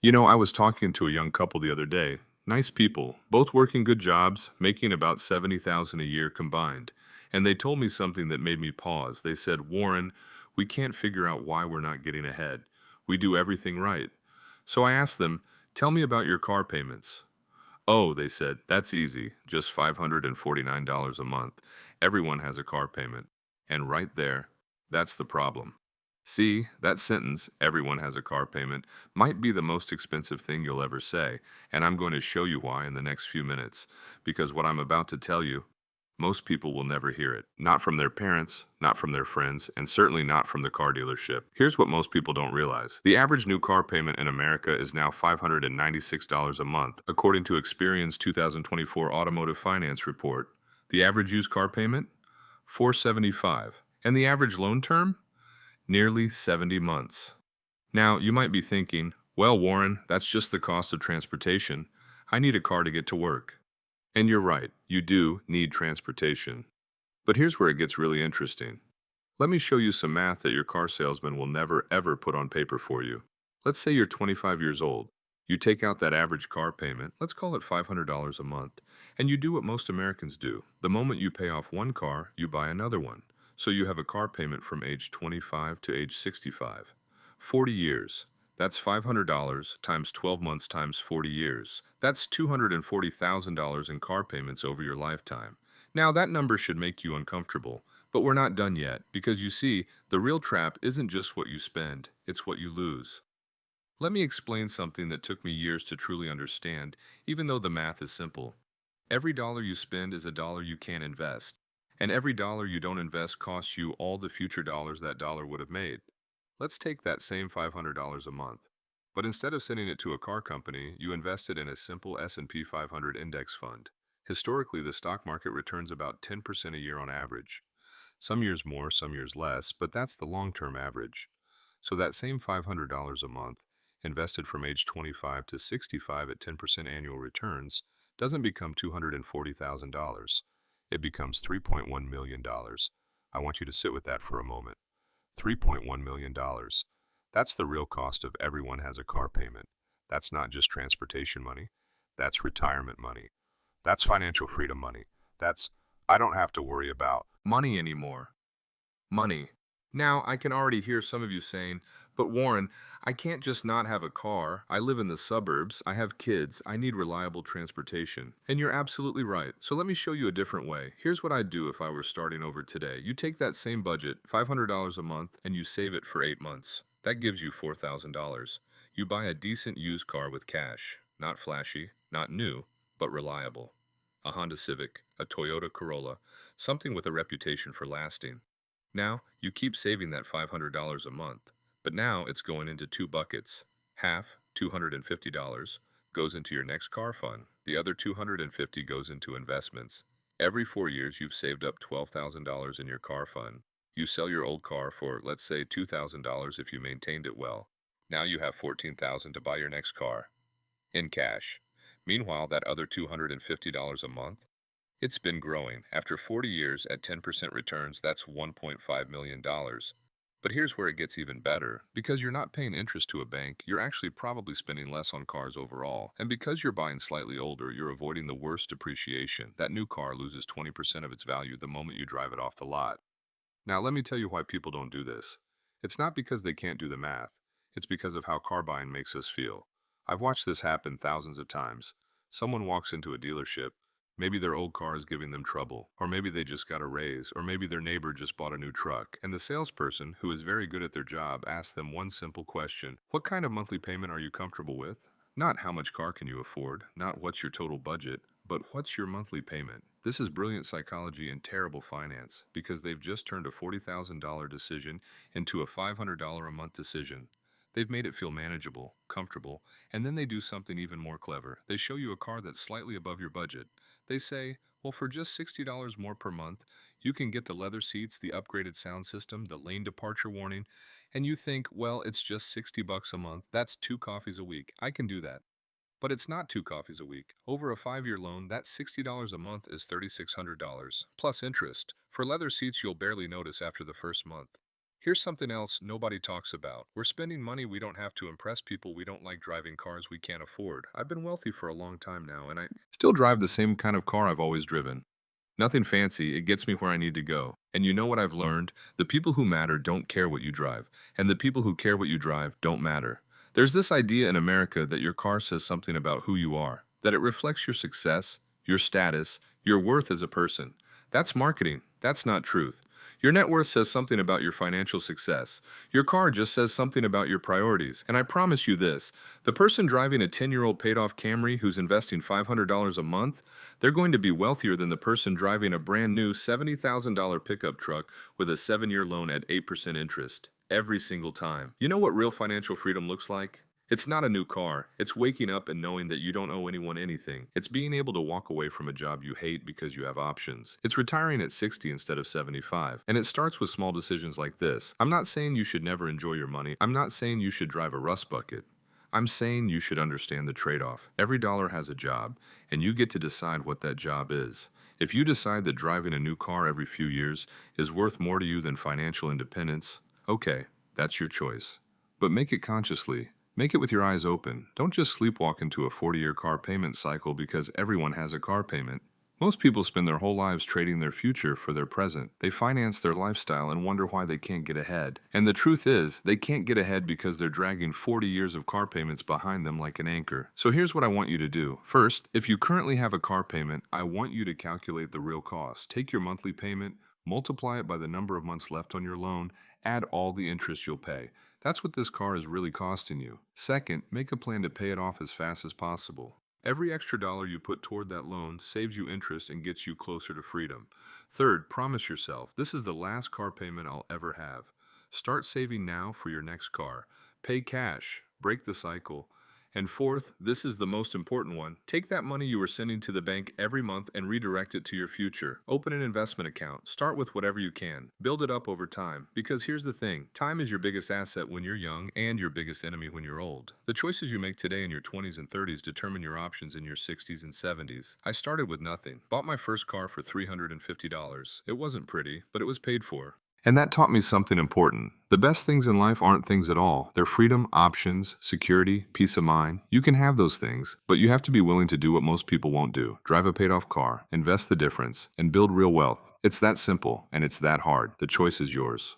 I was talking to a young couple the other day. Nice people, both working good jobs, making about 70,000 a year combined. And they told me something that made me pause. They said, "Warren, we can't figure out why we're not getting ahead. We do everything right." So I asked them, "Tell me about your car payments." "Oh," they said, "that's easy. Just $549 a month. Everyone has a car payment." And right there, that's the problem. See, that sentence, "everyone has a car payment," might be the most expensive thing you'll ever say, and I'm going to show you why in the next few minutes. Because what I'm about to tell you, most people will never hear it. Not from their parents, not from their friends, and certainly not from the car dealership. Here's what most people don't realize. The average new car payment in America is now $596 a month, according to Experian's 2024 Automotive Finance Report. The average used car payment? $475. And the average loan term? Nearly 70 months. Now, you might be thinking, "Well, Warren, that's just the cost of transportation. I need a car to get to work." And you're right, you do need transportation. But here's where it gets really interesting. Let me show you some math that your car salesman will never ever put on paper for you. Let's say you're 25 years old. You take out that average car payment, let's call it $500 a month, and you do what most Americans do. The moment you pay off one car, you buy another one. So you have a car payment from age 25 to age 65. 40 years. That's $500 times 12 months times 40 years. That's $240,000 in car payments over your lifetime. Now, that number should make you uncomfortable, but we're not done yet, because you see, the real trap isn't just what you spend, it's what you lose. Let me explain something that took me years to truly understand, even though the math is simple. Every dollar you spend is a dollar you can't invest, and every dollar you don't invest costs you all the future dollars that dollar would have made. Let's take that same $500 a month. But instead of sending it to a car company, you invest it in a simple S&P 500 index fund. Historically, the stock market returns about 10% a year on average. Some years more, some years less, but that's the long-term average. So that same $500 a month, invested from age 25 to 65 at 10% annual returns, doesn't become $240,000. It becomes $3.1 million. I want you to sit with that for a moment. $3.1 million. That's the real cost of everyone has a car payment. That's not just transportation money. That's retirement money. That's financial freedom money. That's, I don't have to worry about money anymore. Money. Now, I can already hear some of you saying, "But Warren, I can't just not have a car. I live in the suburbs. I have kids. I need reliable transportation." And you're absolutely right. So let me show you a different way. Here's what I'd do if I were starting over today. You take that same budget, $500 a month, and you save it for 8 months. That gives you $4,000. You buy a decent used car with cash. Not flashy, not new, but reliable. A Honda Civic, a Toyota Corolla, something with a reputation for lasting. Now, you keep saving that $500 a month, but now it's going into two buckets. Half, $250, goes into your next car fund. The other $250 goes into investments. Every 4 years, you've saved up $12,000 in your car fund. You sell your old car for, let's say, $2,000 if you maintained it well. Now you have $14,000 to buy your next car in cash. Meanwhile, that other $250 a month, it's been growing. After 40 years at 10% returns, that's $1.5 million. But here's where it gets even better. Because you're not paying interest to a bank, you're actually probably spending less on cars overall. And because you're buying slightly older, you're avoiding the worst depreciation. That new car loses 20% of its value the moment you drive it off the lot. Now, let me tell you why people don't do this. It's not because they can't do the math. It's because of how car buying makes us feel. I've watched this happen thousands of times. Someone walks into a dealership. Maybe their old car is giving them trouble, or maybe they just got a raise, or maybe their neighbor just bought a new truck, and the salesperson, who is very good at their job, asks them one simple question: "What kind of monthly payment are you comfortable with?" Not "How much car can you afford?" Not "What's your total budget?" But "What's your monthly payment?" This is brilliant psychology and terrible finance, because they've just turned a $40,000 decision into a $500 a month decision. They've made it feel manageable, comfortable, and then they do something even more clever. They show you a car that's slightly above your budget. They say, "Well, for just $60 more per month, you can get the leather seats, the upgraded sound system, the lane departure warning," and you think, "Well, it's just 60 bucks a month. That's 2 coffees a week. I can do that." But it's not 2 coffees a week. Over a 5-year loan, that $60 a month is $3,600, plus interest. For leather seats you'll barely notice after the first month. Here's something else nobody talks about. We're spending money we don't have to impress people we don't like driving cars we can't afford. I've been wealthy for a long time now, and I still drive the same kind of car I've always driven. Nothing fancy, it gets me where I need to go. And you know what I've learned? The people who matter don't care what you drive, and the people who care what you drive don't matter. There's this idea in America that your car says something about who you are, that it reflects your success, your status, your worth as a person. That's marketing. That's not truth. Your net worth says something about your financial success. Your car just says something about your priorities. And I promise you this, the person driving a 10-year-old paid-off Camry who's investing $500 a month, they're going to be wealthier than the person driving a brand new $70,000 pickup truck with a 7-year loan at 8% interest. Every single time. You know what real financial freedom looks like? It's not a new car. It's waking up and knowing that you don't owe anyone anything. It's being able to walk away from a job you hate because you have options. It's retiring at 60 instead of 75. And it starts with small decisions like this. I'm not saying you should never enjoy your money. I'm not saying you should drive a rust bucket. I'm saying you should understand the trade-off. Every dollar has a job, and you get to decide what that job is. If you decide that driving a new car every few years is worth more to you than financial independence, okay, that's your choice. But make it consciously. Make it with your eyes open. Don't just sleepwalk into a 40-year car payment cycle because everyone has a car payment. Most people spend their whole lives trading their future for their present. They finance their lifestyle and wonder why they can't get ahead. And the truth is, they can't get ahead because they're dragging 40 years of car payments behind them like an anchor. So here's what I want you to do. First, if you currently have a car payment, I want you to calculate the real cost. Take your monthly payment, multiply it by the number of months left on your loan, add all the interest you'll pay. That's what this car is really costing you. Second, make a plan to pay it off as fast as possible. Every extra dollar you put toward that loan saves you interest and gets you closer to freedom. Third, promise yourself, this is the last car payment I'll ever have. Start saving now for your next car. Pay cash. Break the cycle. And fourth, this is the most important one. Take that money you were sending to the bank every month and redirect it to your future. Open an investment account. Start with whatever you can. Build it up over time. Because here's the thing. Time is your biggest asset when you're young and your biggest enemy when you're old. The choices you make today in your 20s and 30s determine your options in your 60s and 70s. I started with nothing. Bought my first car for $350. It wasn't pretty, but it was paid for. And that taught me something important. The best things in life aren't things at all. They're freedom, options, security, peace of mind. You can have those things, but you have to be willing to do what most people won't do. Drive a paid-off car, invest the difference, and build real wealth. It's that simple, and it's that hard. The choice is yours.